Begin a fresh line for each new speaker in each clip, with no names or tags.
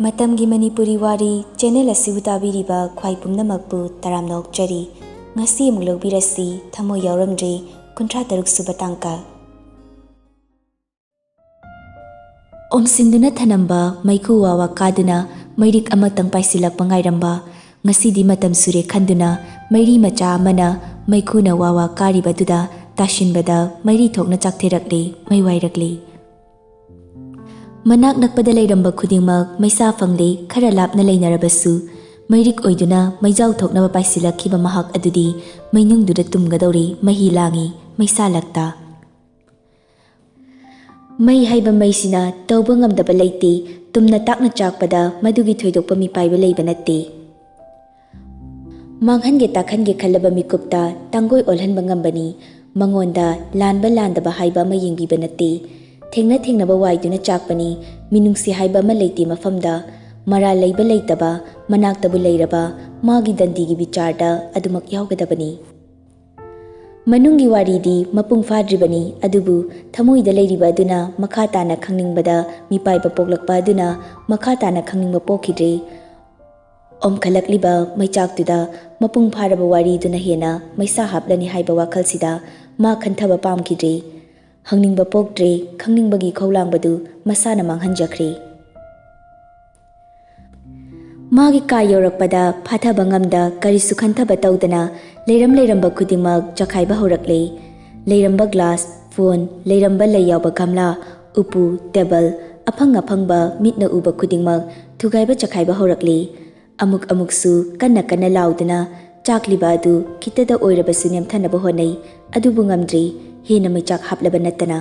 ꯃꯇꯝꯒꯤ ꯃꯅꯤꯄꯨꯔꯤ ꯋꯥꯔꯤ ꯆꯦꯅꯦꯜ ꯑꯁꯤꯕꯨ ꯇꯥꯕꯤꯔꯤꯕ ꯈ꯭ꯋꯥꯏ ꯄꯨꯝꯅꯃꯛꯄꯨ ꯇꯔꯥꯝꯅ ꯑꯣꯛꯆꯔꯤ꯫ ꯉꯁꯤ ꯑꯃꯨꯛ ꯂꯧꯕꯤꯔꯁꯤ ꯊꯃꯣꯏ ꯌꯥꯎꯔꯝꯗ꯭ꯔꯦ 63 ꯁꯨꯕ ꯇꯥꯡꯀꯛ꯫ ꯑꯣꯝꯁꯤꯟꯗꯨꯅ ꯊꯅꯝꯕ ꯃꯩꯈꯨ ꯋꯥꯋꯥ ꯀꯥꯗꯨꯅ ꯃꯩꯔꯤꯛ ꯑꯃꯇꯪ ꯄꯥꯏꯁꯤꯜꯂꯛꯄ ꯉꯥꯏꯔꯝꯕ ꯉꯁꯤꯗꯤ ꯃꯇꯝ ꯁꯨꯔꯦ ꯈꯟꯗꯨꯅ ꯃꯩꯔꯤ ꯃꯆꯥ ꯑꯃꯅ ꯃꯩꯈꯨꯅ ꯋꯥꯋꯥ ꯀꯥꯔꯤꯕꯗꯨꯗ ꯇꯥꯁꯤꯟꯕꯗ ꯃꯩꯔꯤ ꯊꯣꯛꯅ ꯆꯥꯛꯊꯦꯔꯛꯂꯤ, ꯃꯩ ꯋꯥꯏꯔꯛꯂꯤ꯫ ꯃꯅꯥꯛ ꯅꯛꯄꯗ ꯂꯩꯔꯝꯕ ꯈꯨꯗꯤꯡꯃꯛ ꯃꯩꯁꯥ ꯐꯪꯂꯤ ꯈꯔ ꯂꯥꯞꯅ ꯂꯩꯅꯔꯕꯁꯨ ꯃꯩꯔꯤꯛ ꯑꯣꯏꯗꯨꯅ ꯃꯩꯖꯥꯎ ꯊꯣꯛꯅꯕ ꯄꯥꯏꯁꯤꯜꯂꯛꯈꯤꯕ ꯃꯍꯥꯛ ꯑꯗꯨꯗꯤ ꯃꯩꯅꯨꯡꯗꯨꯗ ꯇꯨꯝꯒꯗꯧꯔꯤ ꯃꯍꯤ ꯂꯥꯡꯉꯤ ꯃꯩꯁꯥ ꯂꯛꯇ꯫ ꯃꯩ ꯍꯥꯏꯕ ꯃꯩꯁꯤꯅ ꯇꯧꯕ ꯉꯝꯗꯕ ꯂꯩꯇꯦ, ꯇꯨꯝꯅ ꯇꯥꯛꯅ ꯆꯥꯛꯄꯗ ꯃꯗꯨꯒꯤ ꯊꯣꯏꯗꯣꯛꯄ ꯃꯤꯄꯥꯏꯕ ꯂꯩꯕ ꯅꯠꯇꯦ꯫ ꯃꯥꯡꯍꯟꯒꯦ ꯇꯥꯛꯍꯟꯒꯦ ꯈꯜꯂꯕ ꯃꯤꯀꯨꯞꯇ ꯇꯥꯡꯒꯣꯏ ꯑꯣꯜꯍꯟꯕ ꯉꯝꯕꯅꯤ, ꯃꯉꯣꯟꯗ ꯂꯥꯟꯕ ꯂꯥꯟꯗꯕ ꯍꯥꯏꯕ ꯑꯃ ꯌꯦꯡꯕꯤꯕ ꯅꯠꯇꯦ꯫ ꯊꯦꯡꯅ ꯊꯦꯡꯅꯕ ꯋꯥꯏꯗꯨꯅ ꯆꯥꯛꯄꯅꯤ, ꯃꯤꯅꯨꯡꯁꯤ ꯍꯥꯏꯕ ꯑꯃ ꯂꯩꯇꯦ ꯃꯐꯝꯗ, ꯃꯔꯥꯜ ꯂꯩꯕ ꯂꯩꯇꯕ ꯃꯅꯥꯛꯇꯕꯨ ꯂꯩꯔꯕ ꯃꯥꯒꯤ ꯗꯟꯗꯤꯒꯤ ꯕꯤꯆꯥꯔꯗ ꯑꯗꯨꯃꯛ ꯌꯥꯎꯒꯗꯕꯅꯤ꯫ ꯃꯅꯨꯡꯒꯤ ꯋꯥꯔꯤꯗꯤ ꯃꯄꯨꯡ ꯐꯥꯗ꯭ꯔꯤꯕꯅꯤ, ꯑꯗꯨꯕꯨ ꯊꯃꯣꯏꯗ ꯂꯩꯔꯤꯕ ꯑꯗꯨꯅ ꯃꯈꯥ ꯇꯥꯅ ꯈꯪꯅꯤꯡꯕꯗ ꯃꯤꯄꯥꯏꯕ ꯄꯣꯛꯂꯛꯄ ꯑꯗꯨꯅ ꯃꯈꯥ ꯇꯥꯅ ꯈꯪꯅꯤꯡꯕ ꯄꯣꯛꯈꯤꯗ꯭ꯔꯦ꯫ ꯑꯣꯝꯈꯠꯂꯛꯂꯤꯕ ꯃꯩꯆꯥꯛꯇꯨꯗ ꯃꯄꯨꯡ ꯐꯥꯔꯕ ꯋꯥꯔꯤꯗꯨꯅ ꯍꯦꯟꯅ ꯃꯩꯁꯥ ꯍꯥꯞꯂꯅꯤ ꯍꯥꯏꯕ ꯋꯥꯈꯜꯁꯤꯗ ꯃꯥ ꯈꯟꯊꯕ ꯄꯥꯝꯈꯤꯗ꯭ꯔꯦ꯫ ꯍꯪꯅꯤꯡꯕ ꯄꯣꯛꯇ꯭ꯔꯦ, ꯈꯪꯅꯤꯡꯕꯒꯤ ꯈꯧꯂꯥꯡꯕꯗꯨ ꯃꯁꯥꯅ ꯃꯥꯡꯍꯟꯖꯈ꯭ꯔꯦ꯫ ꯃꯥꯒꯤ ꯀꯥ ꯌꯧꯔꯛꯄꯗ ꯐꯥꯊꯕ ꯉꯝꯗ ꯀꯔꯤꯁꯨ ꯈꯟꯊꯕ ꯇꯧꯗꯅ ꯂꯩꯔꯝꯕ ꯈꯨꯗꯤꯡꯃꯛ ꯆꯈꯥꯏꯕ ꯍꯧꯔꯛꯂꯦ꯫ ꯂꯩꯔꯝꯕ ꯒ꯭ꯂꯥꯁ, ꯐꯣꯟ, ꯂꯩꯔꯝꯕ ꯂꯩ ꯌꯥꯎꯕ ꯒꯝꯂꯥ, ꯎꯄꯨ, ꯇꯦꯕꯜ, ꯑꯐꯪ ꯑꯐꯪꯕ ꯃꯤꯠꯅ ꯎꯕ ꯈꯨꯗꯤꯡꯃꯛ ꯊꯨꯒꯥꯏꯕ ꯆꯈꯥꯏꯕ ꯍꯧꯔꯛꯂꯦ꯫ ꯑꯃꯨꯛꯁꯨ ꯀꯟꯅ ꯀꯟꯅ ꯂꯥꯎꯗꯨꯅ ꯆꯥꯛꯂꯤꯕ ꯑꯗꯨ ꯈꯤꯇꯗ ꯑꯣꯏꯔꯕꯁꯨ ꯅꯦꯝꯊꯅꯕ ꯍꯣꯠꯅꯩ, ꯑꯗꯨꯕꯨ ꯉꯝꯗ꯭ꯔꯤ, ꯍꯦꯟꯅ ꯃꯩꯆꯥꯛ ꯍꯥꯞꯂꯕ ꯅꯠꯇꯅ꯫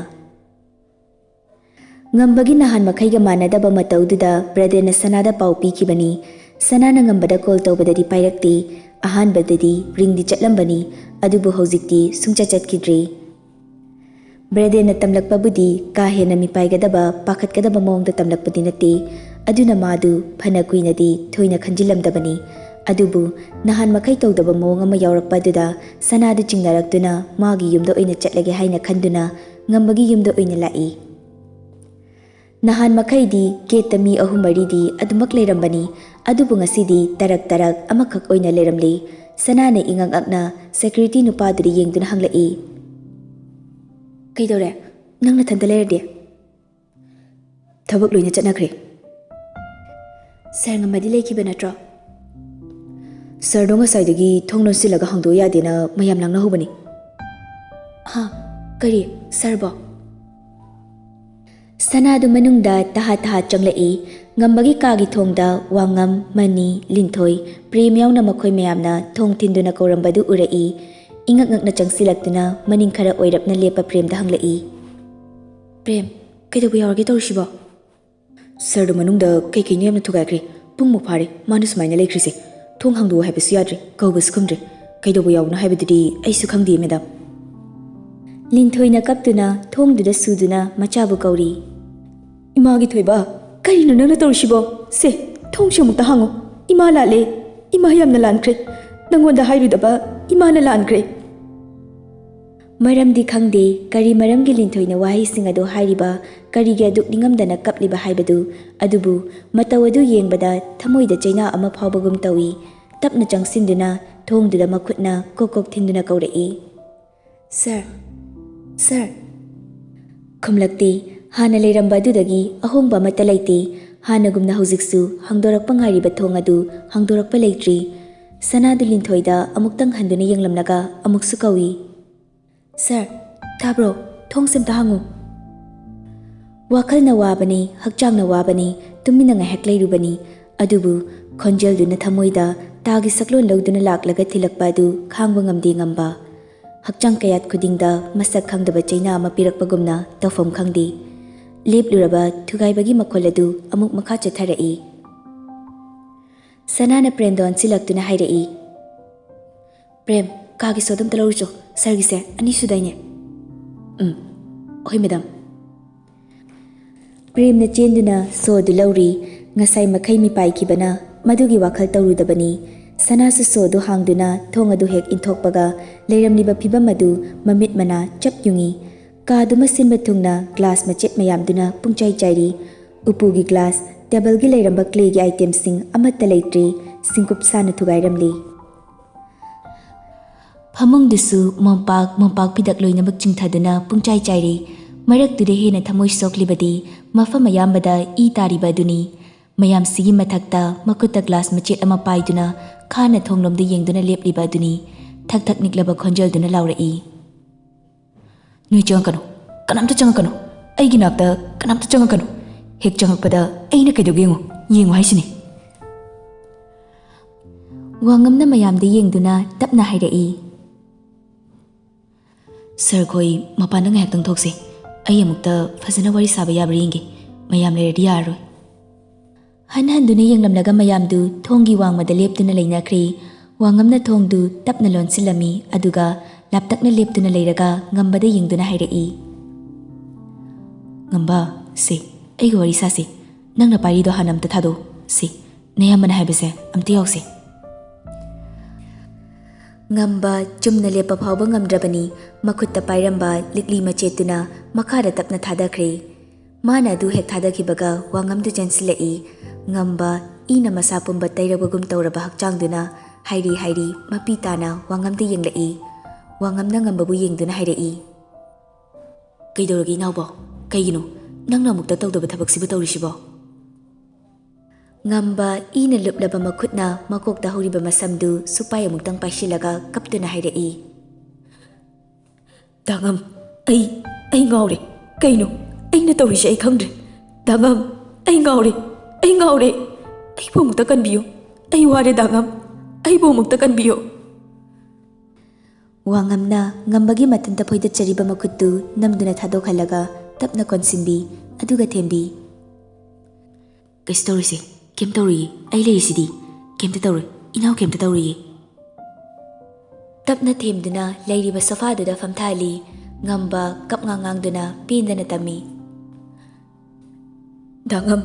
ꯉꯝꯕꯒꯤ ꯅꯍꯥꯟ ꯃꯈꯩꯒ ꯃꯥꯟꯅꯗꯕ ꯃꯇꯧꯗꯨꯗ ꯕ꯭ꯔꯗꯔꯅ ꯁꯅꯥꯗ ꯄꯥꯎ ꯄꯤꯈꯤꯕꯅꯤ꯫ ꯁꯅꯥꯅ ꯉꯝꯕꯗ ꯀꯣꯜ ꯇꯧꯕꯗꯗꯤ ꯄꯥꯏꯔꯛꯇꯦ, ꯑꯍꯥꯟꯕꯗꯗꯤ ꯔꯤꯡꯗꯤ ꯆꯠꯂꯝꯕꯅꯤ, ꯑꯗꯨꯕꯨ ꯍꯧꯖꯤꯛꯇꯤ ꯁꯨꯡꯆꯠ ꯆꯠꯈꯤꯗ꯭ꯔꯦ꯫ ꯕ꯭ꯔꯗꯔꯅ ꯇꯝꯂꯛꯄꯕꯨꯗꯤ ꯀꯥ ꯍꯦꯟꯅ ꯃꯤꯄꯥꯏꯒꯗꯕ ꯄꯥꯈꯠꯀꯗꯕ ꯃꯑꯣꯡꯗ ꯇꯝꯂꯛꯄꯗꯤ ꯅꯠꯇꯦ, ꯑꯗꯨꯅ ꯃꯥꯗꯨ ꯐꯅ ꯀꯨꯏꯅꯗꯤ ꯊꯣꯏꯅ ꯈꯟꯖꯤꯜꯂꯝꯗꯕꯅꯤ꯫ ꯑꯗꯨꯕꯨ ꯅꯍꯥꯟ ꯃꯈꯩ ꯇꯧꯗꯕ ꯃꯑꯣꯡ ꯑꯃ ꯌꯥꯎꯔꯛꯄ ꯑꯗꯨꯗ ꯁꯅꯥꯗꯨ ꯆꯤꯡꯅꯔꯛꯇꯨꯅ ꯃꯥꯒꯤ ꯌꯨꯝꯗ ꯑꯣꯏꯅ ꯆꯠꯂꯒꯦ ꯍꯥꯏꯅ ꯈꯟꯗꯨꯅ ꯉꯝꯕꯒꯤ ꯌꯨꯝꯗ ꯑꯣꯏꯅ ꯂꯥꯛꯏ꯫ ꯅꯍꯥꯟ ꯃꯈꯩꯗꯤ ꯒꯦꯠꯇ ꯃꯤ 3-4ꯗꯤ ꯑꯗꯨꯃꯛ ꯂꯩꯔꯝꯕꯅꯤ, ꯑꯗꯨꯕꯨ ꯉꯁꯤꯗꯤ ꯇꯔꯛ ꯑꯃꯈꯛ ꯑꯣꯏꯅ ꯂꯩꯔꯝꯂꯦ꯫ ꯁꯅꯥꯅ ꯏꯉꯛ ꯉꯛꯅ ꯁꯦꯀ꯭ꯌꯨꯔꯤꯇꯤ ꯅꯨꯄꯥꯗꯨꯗ ꯌꯦꯡꯗꯨꯅ ꯍꯪꯂꯛꯏ, "ꯀꯩꯗꯧꯔꯦ? ꯅꯪ ꯅꯊꯟꯇ ꯂꯩꯔꯗꯤ?" "ꯊꯕꯛ ꯂꯣꯏꯅ ꯆꯠꯅꯈ꯭ꯔꯦ." "ꯁꯥꯔ ꯉꯝꯕꯗꯤ ꯂꯩꯈꯤꯕ ꯅꯠꯇ꯭ꯔꯣ?" "ꯁꯥꯔꯗꯣ ꯉꯁꯥꯏꯗꯒꯤ ꯊꯣꯡ ꯂꯣꯟꯁꯤꯜꯂꯒ ꯍꯥꯡꯗꯣꯛ ꯌꯥꯗꯦꯅ ꯃꯌꯥꯝ ꯂꯥꯡꯅꯍꯧꯕꯅꯤ." "ꯍꯥ? ꯀꯔꯤ? ꯁꯥꯔꯕꯣ?" ꯁꯅꯥꯗꯨ ꯃꯅꯨꯡꯗ ꯇꯍꯥ ꯆꯪꯂꯛꯏ꯫ ꯉꯝꯕꯒꯤ ꯀꯥꯒꯤ ꯊꯣꯡꯗ ꯋꯥꯉꯝ, ꯃꯅꯤ, ꯂꯤꯟꯊꯣꯏ, ꯄ꯭ꯔꯦꯝ ꯌꯥꯎꯅ ꯃꯈꯣꯏ ꯃꯌꯥꯝꯅ ꯊꯣꯡ ꯊꯤꯟꯗꯨꯅ ꯀꯧꯔꯝꯕꯗꯨ ꯎꯔꯛꯏ꯫ ꯏꯉꯛ ꯉꯛꯅ ꯆꯪꯁꯤꯜꯂꯛꯇꯨꯅ ꯃꯅꯤꯡ ꯈꯔ ꯑꯣꯏꯔꯞꯅ ꯂꯦꯞꯄ ꯄ꯭ꯔꯦꯝꯗ ꯍꯪꯂꯛꯏ, "ꯄ꯭ꯔꯦꯝ, ꯀꯩꯗꯧꯕ ꯌꯥꯎꯔꯒꯦ ꯇꯧꯔꯤꯁꯤꯕꯣ?" "ꯁꯥꯔꯗꯣ ꯃꯅꯨꯡꯗ ꯀꯩꯀꯩꯅꯣ ꯌꯥꯝꯅ ꯊꯨꯒꯥꯏꯈ꯭ꯔꯦ, ꯄꯨꯡꯃꯨꯛ ꯐꯥꯔꯦ ꯃꯥꯅ ꯁꯨꯃꯥꯏꯅ ꯂꯩꯈ꯭ꯔꯤꯁꯦ, ꯊꯣꯡ ꯍꯥꯡꯗꯣꯛꯎ ꯍꯥꯏꯕꯁꯨ ꯌꯥꯗ꯭ꯔꯦ, ꯀꯧꯕꯁꯨ ꯈꯨꯝꯗ꯭ꯔꯦ, ꯀꯩꯗꯧꯕ ꯌꯥꯎꯕꯅꯣ ꯍꯥꯏꯕꯗꯨꯗꯤ ꯑꯩꯁꯨ ꯈꯪꯗꯦ ꯃꯦꯗꯥꯝ." ꯂꯤꯟꯊꯣꯏꯅ ꯀꯞꯇꯨꯅ ꯊꯣꯡꯗꯨꯗ ꯁꯨꯗꯨꯅ ꯃꯆꯥꯕꯨ ꯀꯧꯔꯤ, "ꯏꯃꯥꯒꯤ ꯊꯣꯏꯕ, ꯀꯔꯤꯅꯣ ꯅꯪꯅ ꯇꯧꯔꯤꯁꯤꯕꯣ? ꯁꯦ, ꯊꯣꯡꯁꯤ ꯑꯃꯨꯛꯇ ꯍꯥꯡꯉꯨ, ꯏꯃꯥ ꯂꯥꯜꯂꯦ, ꯏꯃꯥ ꯌꯥꯝꯅ ꯂꯥꯟꯈ꯭ꯔꯦ, ꯅꯪꯉꯣꯟꯗ ꯍꯥꯏꯔꯨꯗꯕ ꯏꯃꯥꯅ ꯂꯥꯟꯈ꯭ꯔꯦ." ꯃꯔꯝꯗꯤ ꯈꯪꯗꯦ ꯀꯔꯤ ꯃꯔꯝꯒꯤ ꯂꯤꯟꯊꯣꯏꯅ ꯋꯥꯍꯩꯁꯤꯡ ꯑꯗꯨ ꯍꯥꯏꯔꯤꯕ, ꯀꯔꯤꯒꯤ ꯑꯗꯨꯛ ꯅꯤꯡꯉꯝꯗꯅ ꯀꯞꯂꯤꯕ ꯍꯥꯏꯕꯗꯨ, ꯑꯗꯨꯕꯨ ꯃꯇꯧ ꯑꯗꯨ ꯌꯦꯡꯕꯗ ꯊꯃꯣꯏꯗ ꯆꯩꯅꯥ ꯑꯃ ꯐꯥꯎꯕꯒꯨꯝ ꯇꯧꯏ꯫ ꯇꯞꯅ ꯆꯪꯁꯤꯟꯗꯨꯅ ꯊꯣꯡꯗꯨꯗ ꯃꯈꯨꯠꯅ ꯀꯣꯛ ꯊꯤꯟꯗꯨꯅ ꯀꯧꯔꯛꯏ, "ꯁꯥꯔ, ꯁꯥꯔ." ꯈꯨꯝꯂꯛꯇꯦ꯫ ꯍꯥꯟꯅ ꯂꯩꯔꯝꯕ ꯑꯗꯨꯗꯒꯤ ꯑꯍꯣꯡꯕ ꯑꯃꯠꯇ ꯂꯩꯇꯦ꯫ ꯍꯥꯟꯅꯒꯨꯝꯅ ꯍꯧꯖꯤꯛꯁꯨ ꯍꯥꯡꯗꯣꯔꯛꯄ ꯉꯥꯏꯔꯤꯕ ꯊꯣꯡ ꯑꯗꯨ ꯍꯥꯡꯗꯣꯔꯛꯄ ꯂꯩꯇ꯭ꯔꯤ꯫ ꯁꯅꯥꯗꯨ ꯂꯤꯟꯊꯣꯏꯗ ꯑꯃꯨꯛꯇꯪ ꯍꯟꯗꯨꯅ ꯌꯦꯡꯂꯝꯂꯒ ꯑꯃꯨꯛꯁꯨ ꯀꯧꯏ, "ꯁꯥꯔ, ꯇꯥꯕ꯭ꯔꯣ? ꯊꯣꯡꯁꯦ ꯑꯝꯇ ꯍꯥꯡꯉꯨ." ꯋꯥꯈꯜꯅ ꯋꯥꯕꯅꯤ, ꯍꯛꯆꯥꯡꯅ ꯋꯥꯕꯅꯤ, ꯇꯨꯃꯤꯟꯅ ꯉꯥꯏꯍꯥꯛ ꯂꯩꯔꯨꯕꯅꯤ, ꯑꯗꯨꯕꯨ ꯈꯣꯟꯖꯦꯜꯗꯨꯅ ꯊꯃꯣꯏꯗ ꯇꯥꯒꯤ ꯁꯛꯂꯣꯟ ꯂꯧꯗꯨꯅ ꯂꯥꯛꯂꯒ ꯊꯤꯜꯂꯛꯄ ꯑꯗꯨ ꯈꯥꯡꯕ ꯉꯝꯗꯦ ꯉꯝꯕ꯫ ꯍꯛꯆꯥꯡ ꯀꯌꯥꯠ ꯈꯨꯗꯤꯡꯗ ꯃꯁꯛ ꯈꯪꯗꯕ ꯆꯩꯅꯥ ꯑꯃ ꯄꯤꯔꯛꯄꯒꯨꯝꯅ ꯇꯧꯐꯝ ꯈꯪꯗꯦ꯫ ꯂꯦꯞꯂꯨꯔꯕ ꯊꯨꯒꯥꯏꯕꯒꯤ ꯃꯈꯣꯜ ꯑꯗꯨ ꯑꯃꯨꯛ ꯃꯈꯥ ꯆꯠꯊꯔꯛꯏ꯫ ꯁꯅꯥꯅ ꯄ꯭ꯔꯦꯝꯗ ꯑꯣꯟꯁꯤꯜꯂꯛꯇꯨꯅ ꯍꯥꯏꯔꯛꯏ, "ꯄ꯭ꯔꯦꯝ, ꯀꯥꯒꯤ ꯁꯣꯗ ꯑꯝꯇ ꯂꯧꯔꯨꯆꯣ, ꯁꯥꯔꯒꯤꯁꯦ 2 ꯁꯨꯗꯥꯏꯅꯦ?" "ꯍꯣꯏ ꯃꯦꯗꯥꯝ." ꯄ꯭ꯔꯦꯝꯅ ꯆꯦꯟꯗꯨꯅ ꯁꯣꯗꯨ ꯂꯧꯔꯤ꯫ ꯉꯁꯥꯏ ꯃꯈꯩ ꯃꯤꯄꯥꯏꯈꯤꯕꯅ ꯃꯗꯨꯒꯤ ꯋꯥꯈꯜ ꯇꯧꯔꯨꯗꯕꯅꯤ꯫ ꯁꯅꯥꯁꯨ ꯁꯣꯗꯨ ꯍꯥꯡꯗꯨꯅ ꯊꯣꯡ ꯑꯗꯨ ꯍꯦꯛ ꯏꯟꯊꯣꯛꯄꯒ ꯂꯩꯔꯝꯂꯤꯕ ꯐꯤꯕꯝ ꯑꯗꯨ ꯃꯃꯤꯠ ꯃꯅꯥ ꯆꯞ ꯌꯨꯡꯏ꯫ ꯀꯥꯗꯨꯃ ꯁꯤꯟꯕ ꯊꯨꯡꯅ ꯒ꯭ꯂꯥꯁ ꯃꯆꯦꯠ ꯃꯌꯥꯝꯗꯨꯅ ꯄꯨꯡꯆꯥꯏ ꯆꯥꯏꯔꯤ꯫ ꯎꯄꯨꯒꯤ ꯒ꯭ꯂꯥꯁ, ꯇꯦꯕꯜꯒꯤ ꯂꯩꯔꯝꯕ ꯀ꯭ꯂꯦꯒꯤ ꯑꯥꯏꯇꯦꯝꯁꯤꯡ ꯑꯃꯠꯇ ꯂꯩꯇ꯭ꯔꯤ ꯁꯤꯡꯀꯨꯞ ꯁꯥꯅ ꯊꯨꯒꯥꯏꯔꯝꯂꯤ꯫ ꯐꯃꯨꯡꯗꯨꯁꯨ ꯃꯣꯝꯄꯥꯛ ꯐꯤꯗꯛ ꯂꯣꯏꯅꯃꯛ ꯆꯤꯡꯊꯗꯨꯅ ꯄꯨꯡꯆꯥꯏ ꯆꯥꯏꯔꯤ꯫ ꯃꯔꯛꯇꯨꯗ ꯍꯦꯟꯅ ꯊꯃꯣꯏ ꯁꯣꯛꯂꯤꯕꯗꯤ ꯃꯐꯝ ꯑꯌꯥꯝꯕꯗ ꯏ ꯇꯥꯔꯤꯕ ꯑꯗꯨꯅꯤ꯫ ꯃꯌꯥꯝꯁꯤꯒꯤ ꯃꯊꯛꯇ ꯃꯈꯨꯠꯇ ꯒ꯭ꯂꯥꯁ ꯃꯆꯦꯠ ꯑꯃ ꯄꯥꯏꯗꯨꯅ ꯈꯥꯅ ꯊꯣꯡꯂꯣꯝꯗ ꯌꯦꯡꯗꯨꯅ ꯂꯦꯞꯂꯤꯕ ꯑꯗꯨꯅꯤ꯫ ꯊꯛ ꯊꯛ ꯅꯤꯛꯂꯕ ꯈꯣꯟꯖꯦꯜꯗꯨꯅ ꯂꯥꯎꯔꯛꯏ꯫ ꯅꯣꯏ ꯆꯪꯉꯛꯀꯅꯨ, ꯀꯅꯥꯝꯇ ꯆꯪꯉꯛꯀꯅꯨ, ꯑꯩꯒꯤ ꯅꯥꯛꯇ ꯀꯅꯥꯝꯇ ꯆꯪꯉꯛꯀꯅꯨ, ꯍꯦꯛ ꯆꯪꯉꯛꯄꯗ ꯑꯩꯅ ꯀꯩꯗꯧꯒꯦ ꯌꯦꯡꯉꯨ ꯍꯥꯏꯁꯤꯅꯤ꯫ ꯋꯥꯉꯝꯅ ꯃꯌꯥꯝꯗ ꯌꯦꯡꯗꯨꯅ ꯇꯞꯅ ꯍꯥꯏꯔꯛꯏ꯫ ꯁꯔ ꯈꯣꯏ ꯃꯄꯥꯟꯗ ꯉꯥꯏꯍꯥꯛꯇꯪ ꯊꯣꯛꯁꯤ, ꯑꯩ ꯑꯃꯨꯛꯇ ꯐꯖꯅ ꯋꯥꯔꯤ ꯁꯥꯕ ꯌꯥꯕ꯭ꯔꯥ ꯌꯦꯡꯒꯦ, ꯃꯌꯥꯝ ꯂꯩꯔꯗꯤ ꯌꯥꯔꯔꯣꯏ꯫ ꯍꯟꯍꯟꯗꯨꯅ ꯌꯦꯡꯂꯝꯂꯒ ꯃꯌꯥꯝꯗꯨ ꯊꯣꯡꯒꯤ ꯋꯥꯡꯃꯗ ꯂꯦꯞꯇꯨꯅ ꯂꯩꯅꯈ꯭ꯔꯦ꯫ ꯋꯥꯉꯝꯅ ꯊꯣꯡꯗꯨ ꯇꯞꯅ ꯂꯣꯟꯁꯤꯜꯂꯝꯃꯤ ꯑꯗꯨꯒ ꯂꯥꯞꯇꯛꯅ ꯂꯦꯞꯇꯨꯅ ꯂꯩꯔꯒ ꯉꯝꯕꯗ ꯌꯦꯡꯗꯨꯅ ꯍꯥꯏꯔꯛꯏ꯫ ꯉꯝꯕ, ꯁꯤ ꯑꯩꯒ ꯋꯥꯔꯤ ꯁꯥꯁꯤ, ꯅꯪꯅ ꯄꯥꯏꯔꯤꯗꯣ ꯍꯥꯟꯅ ꯑꯝꯇ ꯊꯥꯗꯣꯛꯎ, ꯁꯤ ꯅꯌꯥꯝꯕꯅ ꯍꯥꯏꯕꯁꯦ ꯑꯝꯇ ꯌꯥꯎꯁꯤ꯫ ꯉꯝꯕ ꯆꯨꯝꯅ ꯂꯦꯞꯄ ꯐꯥꯎꯕ ꯉꯝꯗ꯭ꯔꯕꯅꯤ꯫ ꯃꯈꯨꯠꯇ ꯄꯥꯏꯔꯝꯕ ꯂꯤꯛꯂꯤ ꯃꯆꯦꯠꯇꯨꯅ ꯃꯈꯥꯗ ꯇꯞꯅ ꯊꯥꯗꯈ꯭ꯔꯦ꯫ ꯃꯥꯅ ꯑꯗꯨ ꯍꯦꯛ ꯊꯥꯗꯈꯤꯕꯒ ꯋꯥꯉꯝꯗꯨ ꯆꯦꯟꯁꯤꯜꯂꯛꯏ꯫ ꯉꯝꯕ ꯏꯅ ꯃꯁꯥ ꯄꯨꯝꯕ ꯇꯩꯔꯕꯒꯨꯝ ꯇꯧꯔꯕ ꯍꯛꯆꯥꯡꯗꯨꯅ ꯍꯥꯏꯔꯤ ꯃꯄꯤ ꯇꯥꯅ ꯋꯥꯉꯝꯗ ꯌꯦꯡꯂꯛꯏ꯫ ꯋꯥꯉꯝꯅ ꯉꯝꯕꯕꯨ ꯌꯦꯡꯗꯨꯅ ꯍꯥꯏꯔꯛꯏ꯫ ꯀꯩꯗꯧꯔꯒꯦ ꯏꯅꯥꯎꯕꯣ? ꯀꯩꯒꯤꯅꯣ ꯅꯪꯅ ꯑꯃꯨꯛꯇ ꯇꯧꯗꯕ ꯊꯕꯛꯁꯤꯕꯨ ꯇꯧꯔꯤꯁꯤꯕꯣ? ꯉꯝꯕ ꯏꯅ ꯂꯨꯞꯂꯕ ꯃꯈꯨꯠꯅ ꯃꯀꯣꯛꯇ ꯍꯧꯔꯤꯕ ꯃꯁꯝꯗꯨ ꯁꯨꯄꯥꯏ ꯑꯃꯨꯛꯇꯪ ꯄꯥꯏꯁꯤꯜꯂꯒ ꯀꯞꯇꯨꯅ ꯍꯥꯏꯔꯛꯏ꯫ ꯗꯥꯉꯝ, ꯑꯩ ꯉꯥꯎꯔꯦ, ꯀꯩꯅꯣ ꯑꯩꯅ ꯇꯧꯔꯤꯁꯦ ꯑꯩ ꯈꯪꯗ꯭ꯔꯦ꯫ ꯗꯥꯉꯝ, ꯑꯩ ꯉꯥꯎꯔꯦ, ꯑꯩꯕꯨ ꯑꯃꯨꯛꯇ ꯀꯟꯕꯤꯌꯨ, ꯑꯩ ꯋꯥꯔꯦ ꯗꯥꯉꯝ, ꯑꯩꯕꯨ ꯑꯃꯨꯛꯇ ꯀꯟꯕꯤꯌꯨ꯫ ꯋꯥꯉꯝꯅ ꯉꯝꯕꯒꯤ ꯃꯊꯟꯇ ꯐꯣꯏꯗꯠꯆꯔꯤꯕ ꯃꯈꯨꯠꯇꯨ ꯅꯝꯗꯨꯅ ꯊꯥꯗꯣꯛꯍꯜꯂꯒ ꯇꯞꯅ ꯀꯣꯟꯁꯤꯟꯕꯤ ꯑꯗꯨꯒ ꯊꯦꯝꯕꯤ꯫ ꯀꯩꯁꯨ ꯇꯧꯔꯤꯁꯦ, ꯀꯩꯝ ꯇꯧꯔꯤꯌꯦ, ꯑꯩ ꯂꯩꯔꯤꯁꯤꯗꯤ, ꯀꯩꯝꯇ ꯇꯧꯔꯣꯏ, ꯏꯅꯥꯎ ꯀꯩꯝꯇ ꯇꯧꯔꯤꯌꯦ꯫ ꯇꯞꯅ ꯊꯦꯝꯗꯨꯅ ꯂꯩꯔꯤꯕ ꯁꯣꯐꯥꯗꯨꯗ ꯐꯝꯊꯍꯜꯂꯤ꯫ ꯉꯝꯕ ꯀꯞꯉꯥꯡ ꯉꯥꯡꯗꯨꯅ ꯄꯦꯟꯗꯅ ꯇꯝꯃꯤ꯫ ꯗꯥꯉꯝ,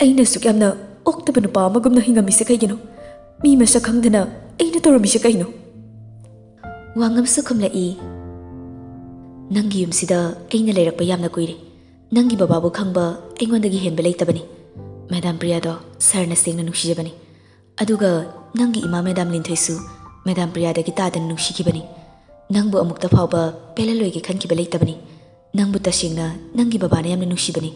ꯑꯩꯅ ꯁꯨꯛ ꯌꯥꯝꯅ ꯑꯣꯛꯇꯕ ꯅꯨꯄꯥ ꯑꯃꯒꯨꯝꯅ ꯍꯤꯡꯉꯝꯃꯤꯁꯦ ꯀꯩꯒꯤꯅꯣ? ꯃꯤ ꯃꯁꯛ ꯈꯪꯗꯅ ꯑꯩꯅ ꯇꯧꯔꯝꯃꯤꯁꯦ ꯀꯩꯅꯣ? ꯋꯥꯉꯝꯁꯨ ꯈꯨꯝꯂꯛꯏ꯫ ꯅꯪꯒꯤ ꯌꯨꯝꯁꯤꯗ ꯑꯩꯅ ꯂꯩꯔꯛꯄ ꯌꯥꯝꯅ ꯀꯨꯏꯔꯦ꯫ ꯅꯪꯒꯤ ꯕꯕꯥꯕꯨ ꯈꯪꯕ ꯑꯩꯉꯣꯟꯗꯒꯤ ꯍꯦꯟꯕ ꯂꯩꯇꯕꯅꯤ꯫ ꯃꯦꯗꯥꯝ ꯄ꯭ꯔꯤꯌꯥꯗꯣ ꯁꯔꯅ ꯁꯦꯡꯅ ꯅꯨꯡꯁꯤꯖꯕꯅꯤ꯫ ꯑꯗꯨꯒ ꯅꯪꯒꯤ ꯏꯃꯥ ꯃꯦꯗꯥꯝ ꯂꯤꯟꯊꯣꯏꯁꯨ ꯃꯦꯗꯥꯝ ꯄ꯭ꯔꯤꯌꯥꯗꯒꯤ ꯇꯥꯗꯅ ꯅꯨꯡꯁꯤꯈꯤꯕꯅꯤ꯫ ꯅꯪꯕꯨ ꯑꯃꯨꯛꯇ ꯐꯥꯎꯕ ꯄꯦꯜꯍꯜꯂꯣꯏꯒꯦ ꯈꯟꯈꯤꯕ ꯂꯩꯇꯕꯅꯤ꯫ ꯅꯪꯕꯨ ꯇꯁꯦꯡꯅ ꯅꯪꯒꯤ ꯕꯕꯥꯅ ꯌꯥꯝꯅ ꯅꯨꯡꯁꯤꯕꯅꯤ꯫